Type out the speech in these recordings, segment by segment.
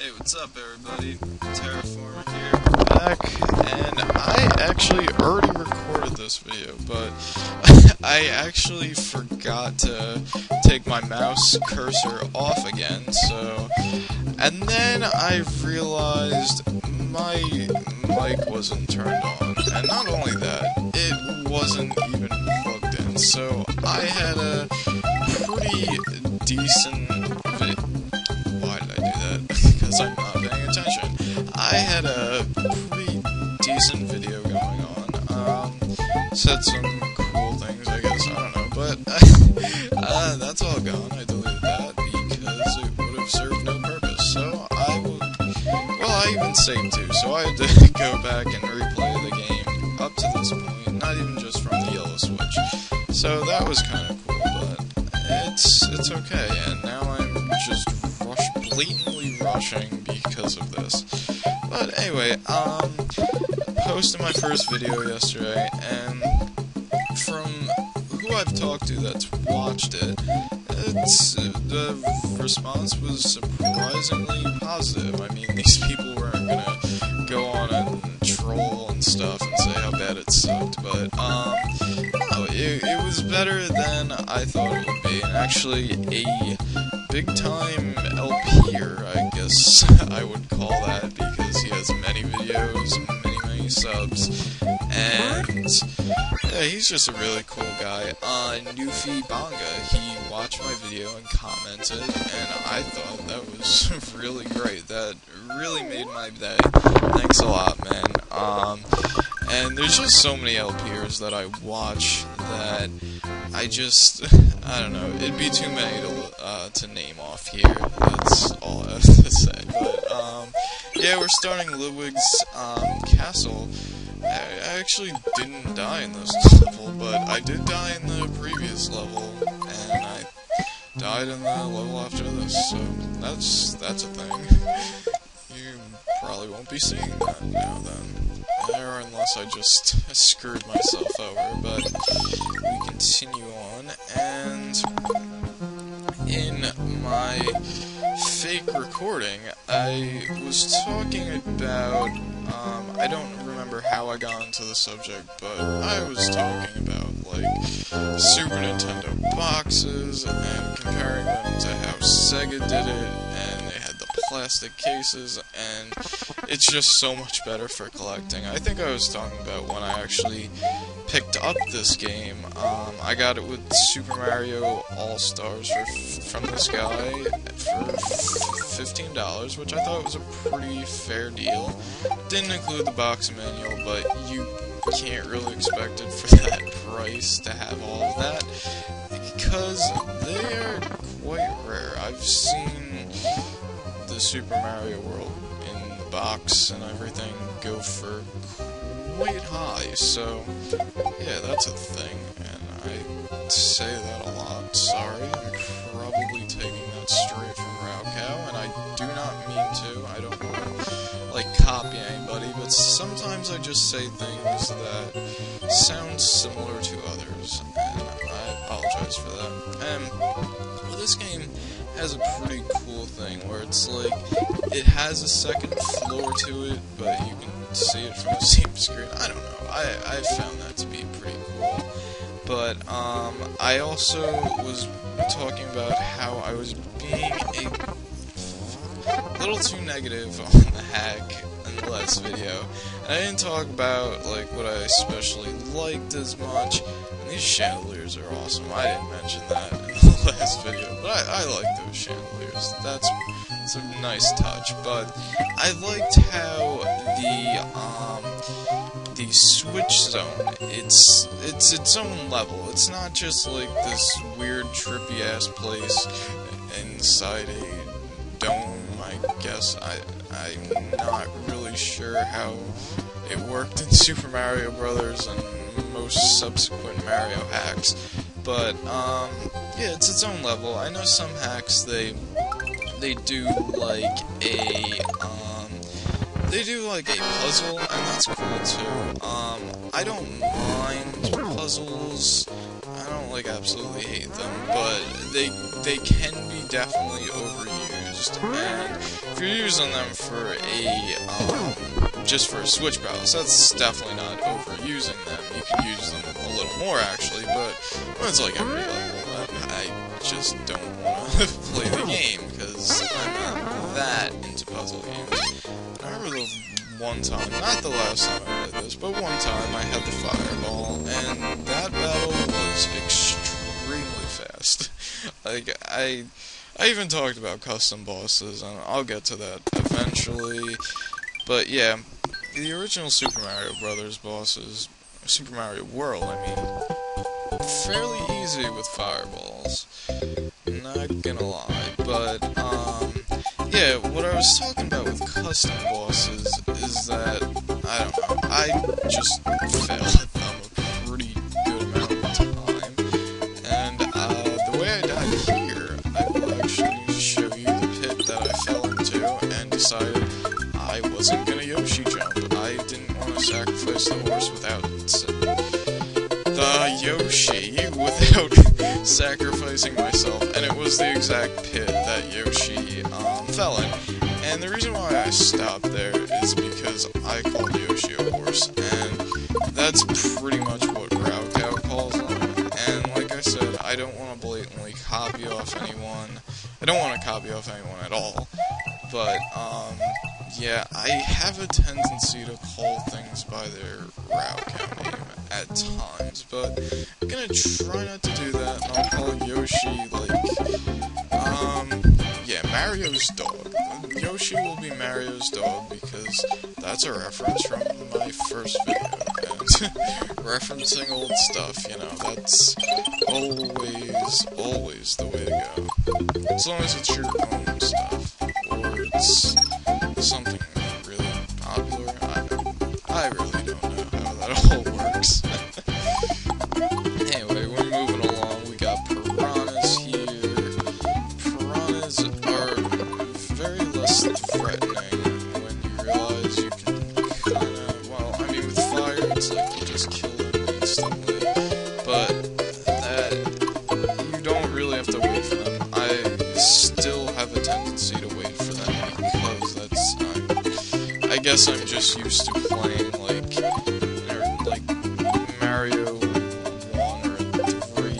Hey, what's up everybody? Terraformer here, back, and I actually already recorded this video, but I actually forgot to take my mouse cursor off again, and then I realized my mic wasn't turned on, and not only that, it wasn't even plugged in, so I had a pretty decent Why did I do that? Because I'm not paying attention. I had a pretty decent video going on. Said some cool things, I guess, I don't know, but that's all gone. I deleted that because it would have served no purpose. So I even saved too, so I had to go back and replay the game up to this point, not even just from the yellow switch. So that was kind of cool, but it's okay, and now I'm just blatantly rushing because of this. But anyway, posted my first video yesterday, and from who I've talked to that's watched it, the response was surprisingly positive. I mean, these people weren't gonna go on and troll and stuff and say how bad it sucked, but no, it was better than I thought it would be, and actually a big-time LP'er, I guess I would call that, because he has many videos, many subs, and yeah, he's just a really cool guy. Newfie Banga, he watched my video and commented, and I thought that was really great. That really made my day. Thanks a lot, man. And there's just so many LP'ers that I watch that I don't know, it'd be too many to name off here. That's all I have to say. But, yeah, we're starting Ludwig's, castle. I actually didn't die in this level, but I did die in the previous level, and I died in the level after this, so that's a thing. You probably won't be seeing that now then. Or unless I just screwed myself over, but we continue on, and in my fake recording, I was talking about, I don't remember how I got into the subject, but I was talking about, like, Super Nintendo boxes, and comparing them to how Sega did it, and they had the plastic cases, and it's just so much better for collecting. I think I was talking about when I actually picked up this game. I got it with Super Mario All-Stars from this guy for $15, which I thought was a pretty fair deal. Didn't include the box manual, but you can't really expect it for that price to have all of that, because they are quite rare. I've seen the Super Mario World in the box and everything go for quite high, so yeah, that's a thing, and I say that a lot. Sorry, I'm probably taking that straight from Raocow, and I do not mean to. I don't want to, like, copy anybody, but sometimes I just say things that sound similar to others, and I apologize for that. Well, this game has a pretty cool thing where it's like, it has a second floor to it, but you can see it from the same screen. I don't know, I found that to be pretty cool. But I also was talking about how I was being a little too negative on the hack in the last video. And I didn't talk about, like, what I especially liked as much. And these chandeliers are awesome. I didn't mention that in the last video, but I like those chandeliers. That's a nice touch. But I liked how the Switch Zone, it's its own level. It's not just like this weird trippy ass place inside a dome, I guess. I'm not really sure how it worked in Super Mario Brothers and most subsequent Mario hacks, but yeah, it's its own level. I know some hacks they do like a puzzle, and that's cool too. I don't mind puzzles. I don't, like, absolutely hate them, but they can be definitely overused. used, and if you're using them for just for a switch balance, that's definitely not overusing them. You can use them a little more, actually, but when it's like every level, I just don't want to play the game, because I'm not that into puzzle games. I remember the one time, not the last time I did this, but one time I had the fireball, and that battle was extremely fast. Like, I even talked about custom bosses, and I'll get to that eventually, but yeah, the original Super Mario Brothers bosses, Super Mario World, I mean, fairly easy with fireballs, not gonna lie, but, yeah, what I was talking about with custom bosses is that, I don't know, I just fail at them a pretty good amount of time, and the way I died here, I will actually show you the pit that I fell into and decided I wasn't gonna Yoshi jump. I didn't want to sacrifice the horse without the Yoshi without sacrificing myself, and it was the exact pit that Yoshi fell in. And the reason why I stopped there is because I called Yoshi a horse, and that's pretty much what Rowcow calls him. And like I said, I don't want to blatantly copy off anyone. I don't want to copy off anyone at all, but yeah, I have a tendency to call things by their Rowcow name at times, but I'm gonna try not to do that, and I'll call Yoshi, yeah, Mario's dog. Yoshi will be Mario's dog, because that's a reference from my first video, and referencing old stuff, you know, that's always the way to go. As long as it's your own stuff, or it's something really popular, I really don't know how that all works. Anyway, we're moving along, we got piranhas here. Piranhas are very less threatening when you realize you can kinda, well, I mean with fire it's like you just kill them instantly, but that, you don't really have to wait for them. I still have a tendency to wait for them, because that's, I guess I'm just used to playing like Mario 1 or 3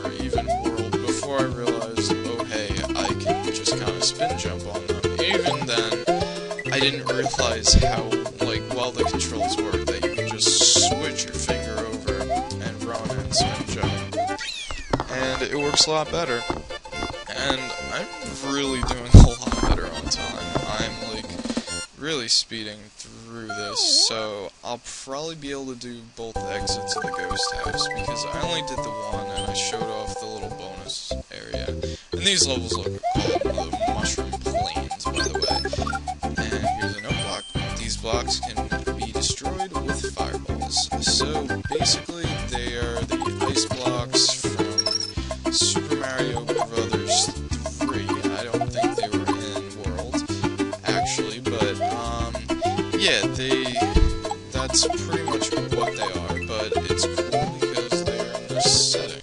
or even World before I realized, oh hey, I can just kind of spin jump on them. Even then, I didn't realize how, like, well the controls work, that you can just switch your finger over and run and spin jump. And it works a lot better. And I'm really doing a lot better on time. I'm, like, really speeding through this, so I'll probably be able to do both exits of the ghost house, because I only did the one, and I showed off the little bonus area. And these levels look called the Mushroom Plains, by the way. And here's a note block. These blocks can be destroyed with fireballs. So, basically, they are the ice blocks from Super Mario Brothers 3. I don't think they were in World, actually, but, yeah, that's pretty much what they are, but it's cool because they're in this setting.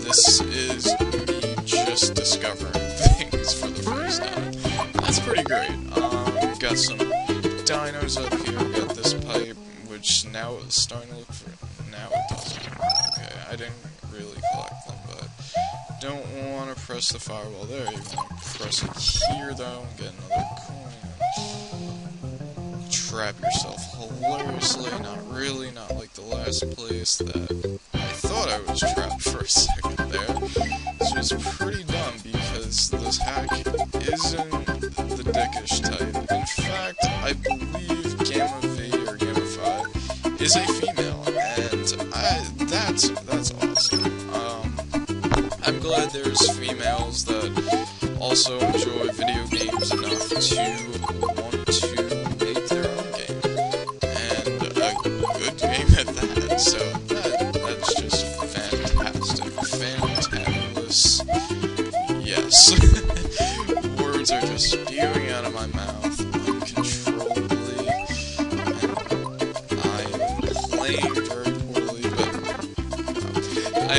This is me just discovering things for the first time. That's pretty great. We've got some dinos up here, we've got this pipe, which now is starting to look for, now it doesn't. Okay, I didn't really collect them, but don't want to press the fireball there, you want to press it here though, and get another coin. Trap yourself hilariously, not really, not like the last place that I thought I was trapped for a second there, which is pretty dumb because this hack isn't the dickish type. In fact, I believe Gamma V or Gamma 5 is a female, and that's awesome. I'm glad there's females that also enjoy video games enough to want to make their own game, and a good game at that, so that's just fantastic, fantabulous, yes. Words are just spewing out of my mouth uncontrollably, and I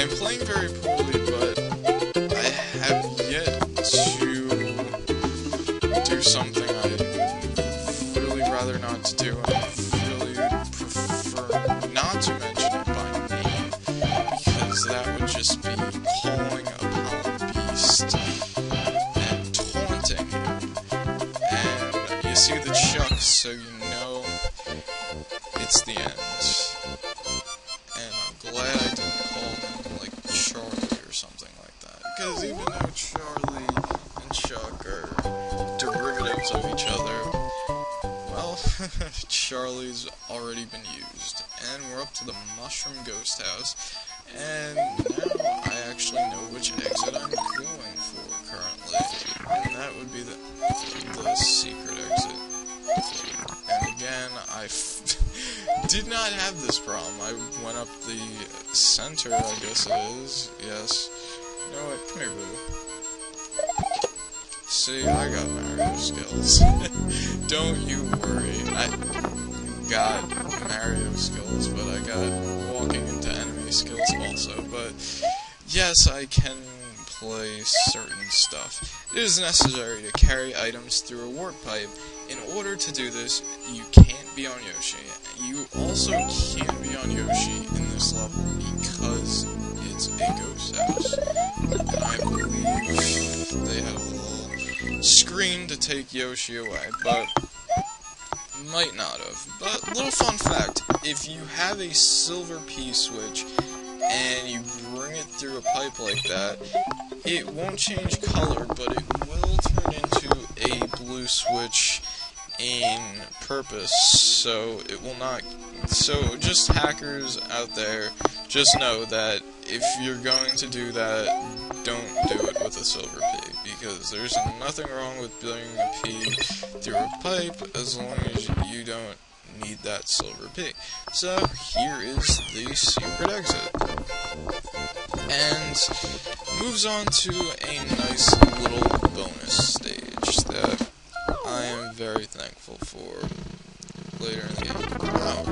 am playing very poorly, but I have yet to do something I'd really rather not to do, and I really prefer not to mention it by name, because that would just be calling upon the beast and taunting him. And you see the chuck, so you know it's the end. And I'm glad I didn't call him, like, Charlie or something like that. Because even though Charlie and Chuck are derivatives of each other, well, Charlie's already been used. And we're up to the Mushroom Ghost House. And now I actually know which exit I'm going for currently. And that would be the secret exit. And again, I did not have this problem. I went up the center, I guess it is. Yes. You know what? Come here, boo. See, I got Mario skills. Don't you worry. I got Mario skills, but I got walking into enemy skills also. But yes, I can play certain stuff. It is necessary to carry items through a warp pipe. In order to do this, you can't be on Yoshi. You also can't be on Yoshi in this level because it's a ghost house. And I believe they had a little screen to take Yoshi away, but might not have. But little fun fact, if you have a silver P-switch and you bring it through a pipe like that, it won't change color, but it will turn into a blue switch in purpose, so it will not. So just hackers out there, just know that if you're going to do that, don't do it with a silver P, because there's nothing wrong with building a P through a pipe as long as you don't need that silver P. So here is the secret exit, and moves on to a nice little bonus stage that I am very thankful for later in the game. Wow,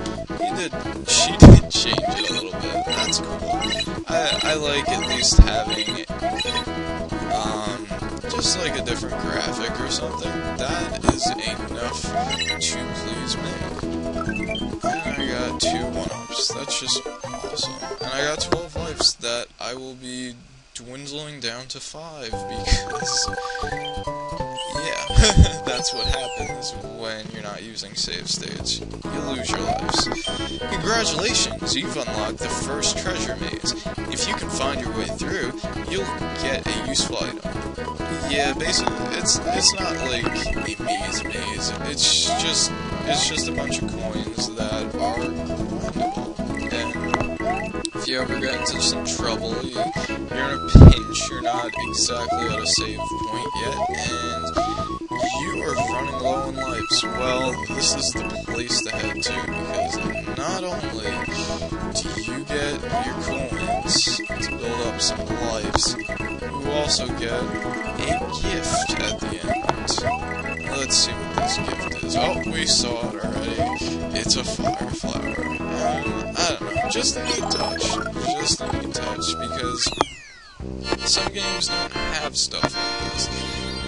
she did change it a little bit. That's cool. I like at least having just like a different graphic or something. That is enough to please me. And I got 2 1-ups. That's just awesome. And I got 12 lives that I will be dwindling down to 5 because, yeah, that's what happens when you're not using save states. You lose your lives. Congratulations, you've unlocked the first treasure maze. If you can find your way through, you'll get a useful item. Yeah, basically, it's not like a maze. It's just a bunch of coins that are grindable. And if you ever get into some trouble, you're in a pinch, you're not exactly at a save point yet, and you are running low on lives. Well, this is the place to head to, because not only do you get your coins to build up some lives, you also get a gift at the end. Let's see what this gift is. Oh, we saw it already. It's a fire flower. I don't know, just a neat touch. Just a neat touch, because some games don't have stuff like this.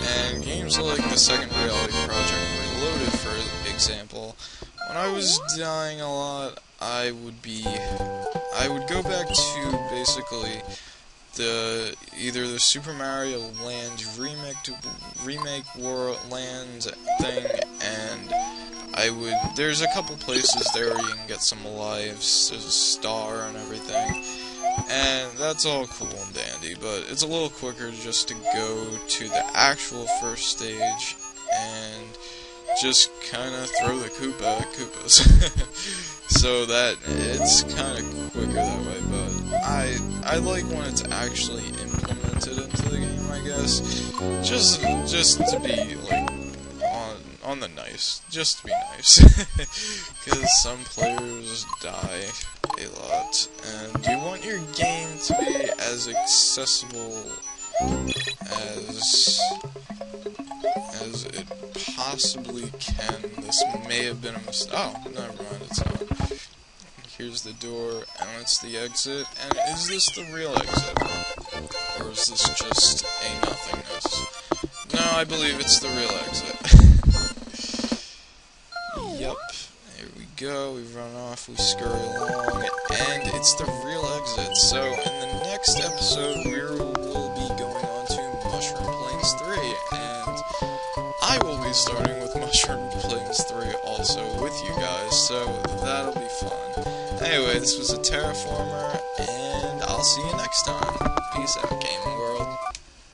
And games like the Second Reality Project Reloaded, for example, when I was dying a lot, I would go back to basically either the Super Mario Land remake world land thing, and there's a couple places there where you can get some lives, there's a star and everything, and that's all cool and dandy, but it's a little quicker just to go to the actual first stage and just kind of throw the Koopa at Koopas. So that it's kind of quicker that way, but I like when it's actually implemented into the game, I guess. Just to be like on the nice, just to be nice, because some players die a lot, and you want your game to be as accessible as it possibly can. This may have been a mistake. Oh, never mind, it's not. Here's the door, and it's the exit, and is this the real exit? Or is this just a nothingness? No, I believe it's the real exit. Yep. Here we go. We run off. We scurry along. And it's the real exit. So, in the next episode, we will be going on to Mushroom Plains 3. And I will be starting with Mushroom Plains 3 also with you guys. So, that'll be fun. Anyway, this was a Terraformer. And I'll see you next time. Peace out, gaming world.